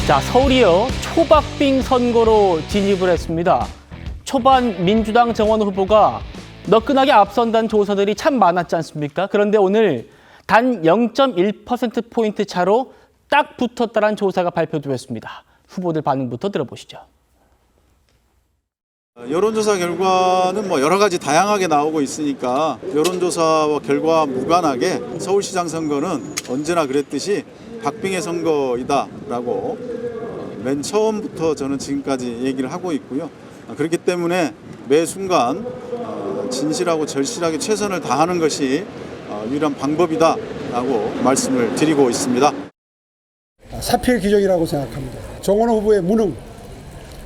자, 서울이요. 초박빙 선거로 진입을 했습니다. 초반 민주당 정원호 후보가 너끈하게 앞선다는 조사들이 참 많았지 않습니까? 그런데 오늘 단 0.1%포인트 차로 딱 붙었다는 조사가 발표됐습니다. 후보들 반응부터 들어보시죠. 여론조사 결과는 여러 가지 다양하게 나오고 있으니까 여론조사와 결과와 무관하게 서울시장 선거는 언제나 그랬듯이 박빙의 선거이다라고 맨 처음부터 저는 지금까지 얘기를 하고 있고요. 그렇기 때문에 매 순간 진실하고 절실하게 최선을 다하는 것이 유일한 방법이다라고 말씀을 드리고 있습니다. 사필 규정이라고 생각합니다. 정원호 후보의 무능,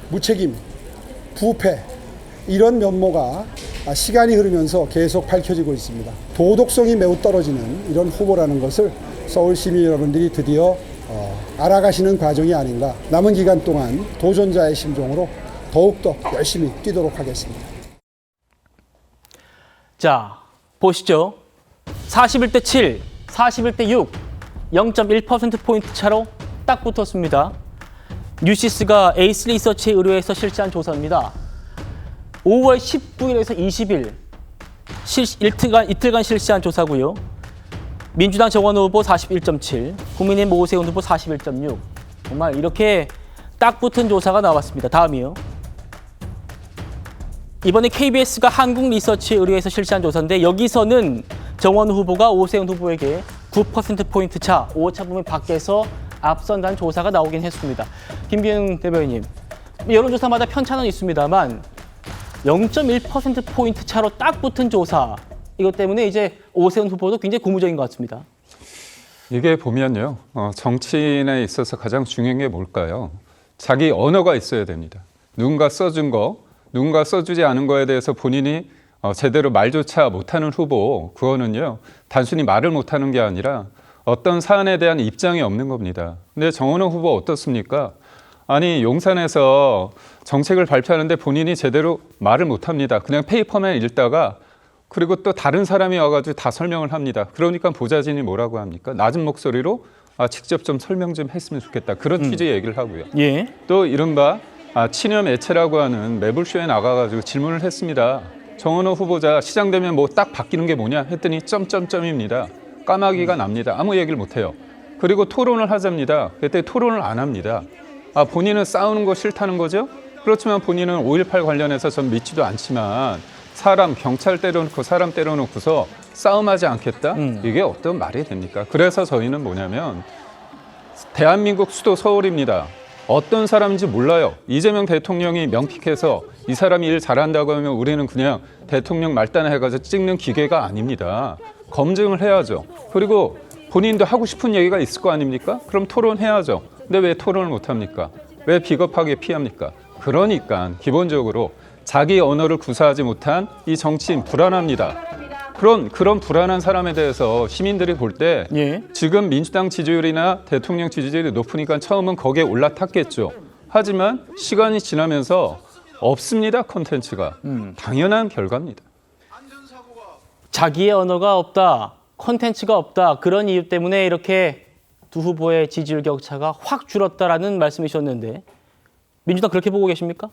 무책임, 부패 이런 면모가 시간이 흐르면서 계속 밝혀지고 있습니다. 도덕성이 매우 떨어지는 이런 후보라는 것을 서울 시민 여러분들이 드디어 알아가시는 과정이 아닌가. 남은 기간 동안 도전자의 심정으로 더욱더 열심히 뛰도록 하겠습니다. 자, 보시죠. 41대 7, 41대 6, 0.1%포인트 차로 딱 붙었습니다. 뉴시스가 에이스 리서치에 의뢰해서 실시한 조사입니다. 5월 19일에서 20일, 이틀간 실시한 조사고요. 민주당 정원호 후보 41.7, 국민의힘 오세훈 후보 41.6. 정말 이렇게 딱 붙은 조사가 나왔습니다. 다음이요. 이번에 KBS가 한국 리서치에 의뢰해서 실시한 조사인데 여기서는 정원호 후보가 오세훈 후보에게 9%포인트 차, 오차 범위 밖에서 앞선다는 조사가 나오긴 했습니다. 김기현 대변인님, 여론조사마다 편차는 있습니다만 0.1%포인트 차로 딱 붙은 조사, 이것 때문에 이제 오세훈 후보도 굉장히 고무적인 것 같습니다. 이게 보면요, 정치인에 있어서 가장 중요한 게 뭘까요? 자기 언어가 있어야 됩니다. 누군가 써준 거, 누군가 써주지 않은 거에 대해서 본인이 제대로 말조차 못하는 후보, 그거는요, 단순히 말을 못하는 게 아니라 어떤 사안에 대한 입장이 없는 겁니다. 근데 정원호 후보 어떻습니까? 아니, 용산에서 정책을 발표하는데 본인이 제대로 말을 못합니다. 그냥 페이퍼만 읽다가 그리고 또 다른 사람이 와가지고 다 설명을 합니다. 그러니까 보좌진이 뭐라고 합니까? 낮은 목소리로 직접 좀 설명 좀 했으면 좋겠다. 그런 취지의 얘기를 하고요. 예. 또 이른바 친여 매체라고 하는 매불쇼에 나가가지고 질문을 했습니다. 정원호 후보자 시장 되면 뭐 딱 바뀌는 게 뭐냐 했더니 점점점입니다. 까마귀가 납니다. 아무 얘기를 못해요. 그리고 토론을 하자입니다. 그때 토론을 안 합니다. 본인은 싸우는 거 싫다는 거죠? 그렇지만 본인은 5.18 관련해서 전 믿지도 않지만 사람, 경찰 때려놓고 사람 때려놓고서 싸움하지 않겠다? 이게 어떤 말이 됩니까? 그래서 저희는 뭐냐면 대한민국 수도 서울입니다. 어떤 사람인지 몰라요. 이재명 대통령이 명픽해서 이 사람이 일 잘한다고 하면 우리는 그냥 대통령 말단에 해가지고 찍는 기계가 아닙니다. 검증을 해야죠. 그리고 본인도 하고 싶은 얘기가 있을 거 아닙니까? 그럼 토론해야죠. 근데 왜 토론을 못합니까? 왜 비겁하게 피합니까? 그러니까 기본적으로 자기 언어를 구사하지 못한 이 정치인 불안합니다. 그런 불안한 사람에 대해서 시민들이 볼 때 예. 지금 민주당 지지율이나 대통령 지지율이 높으니까 처음은 거기에 올라탔겠죠. 하지만 시간이 지나면서 없습니다, 콘텐츠가. 당연한 결과입니다. 자기의 언어가 없다, 콘텐츠가 없다, 그런 이유 때문에 이렇게 두 후보의 지지율 격차가 확 줄었다라는 말씀이셨는데 민주당 그렇게 보고 계십니까?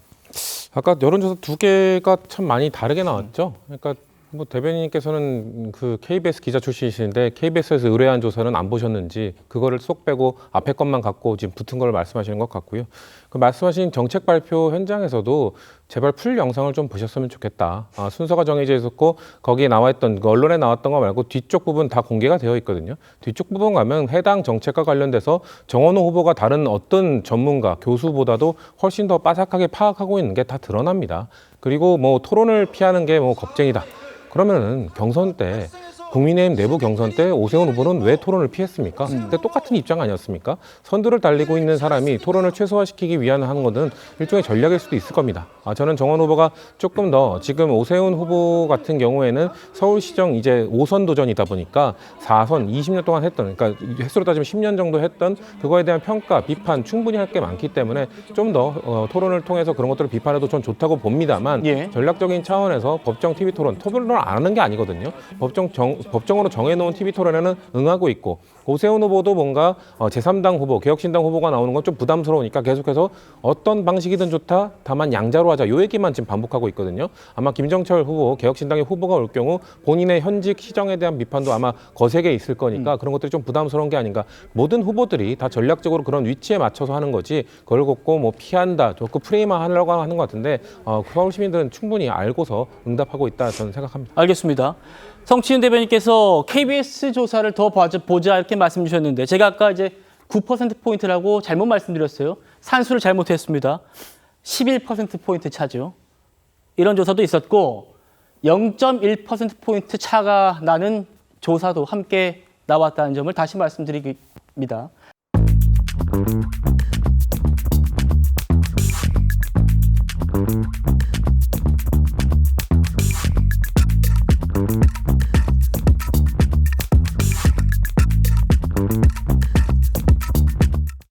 아까 여론조사 두 개가 참 많이 다르게 나왔죠. 그러니까 뭐 대변인님께서는 그 KBS 기자 출신이신데 KBS에서 의뢰한 조사는 안 보셨는지 그거를 쏙 빼고 앞에 것만 갖고 지금 붙은 걸 말씀하시는 것 같고요. 그 말씀하신 정책 발표 현장에서도 제발 풀 영상을 좀 보셨으면 좋겠다. 순서가 정해져 있었고 거기에 나와 있던 그 언론에 나왔던 거 말고 뒤쪽 부분 다 공개가 되어 있거든요. 뒤쪽 부분 가면 해당 정책과 관련돼서 정원호 후보가 다른 어떤 전문가, 교수보다도 훨씬 더 빠삭하게 파악하고 있는 게 다 드러납니다. 그리고 뭐 토론을 피하는 게 뭐 겁쟁이다. 그러면은 경선 때 국민의힘 내부 경선 때 오세훈 후보는 왜 토론을 피했습니까? 그때 똑같은 입장 아니었습니까? 선두를 달리고 있는 사람이 토론을 최소화시키기 위한 하는 것은 일종의 전략일 수도 있을 겁니다. 저는 정원 후보가 조금 더 지금 오세훈 후보 같은 경우에는 서울시정 이제 5선 도전이다 보니까 4선 20년 동안 했던, 그러니까 횟수로 따지면 10년 정도 했던 그거에 대한 평가, 비판 충분히 할 게 많기 때문에 좀 더 토론을 통해서 그런 것들을 비판해도 전 좋다고 봅니다만 예. 전략적인 차원에서 법정 TV 토론 안 하는 게 아니거든요. 법정 법정으로 정해놓은 TV 토론에는 응하고 있고 오세훈 후보도 뭔가 제3당 후보, 개혁신당 후보가 나오는 건 좀 부담스러우니까 계속해서 어떤 방식이든 좋다. 다만 양자로 하자. 요 얘기만 지금 반복하고 있거든요. 아마 김정철 후보, 개혁신당의 후보가 올 경우 본인의 현직 시정에 대한 비판도 아마 거세게 있을 거니까 그런 것들이 좀 부담스러운 게 아닌가. 모든 후보들이 다 전략적으로 그런 위치에 맞춰서 하는 거지 그걸 갖고 뭐 피한다, 그 프레임화 하려고 하는 것 같은데 서울 시민들은 충분히 알고서 응답하고 있다 저는 생각합니다. 알겠습니다. 성치윤 대변인께서 KBS 조사를 더 보자 이렇게 말씀 주셨는데 제가 아까 이제 9%포인트라고 잘못 말씀드렸어요. 산수를 잘못했습니다. 11%포인트 차죠. 이런 조사도 있었고 0.1%포인트 차가 나는 조사도 함께 나왔다는 점을 다시 말씀드립니다.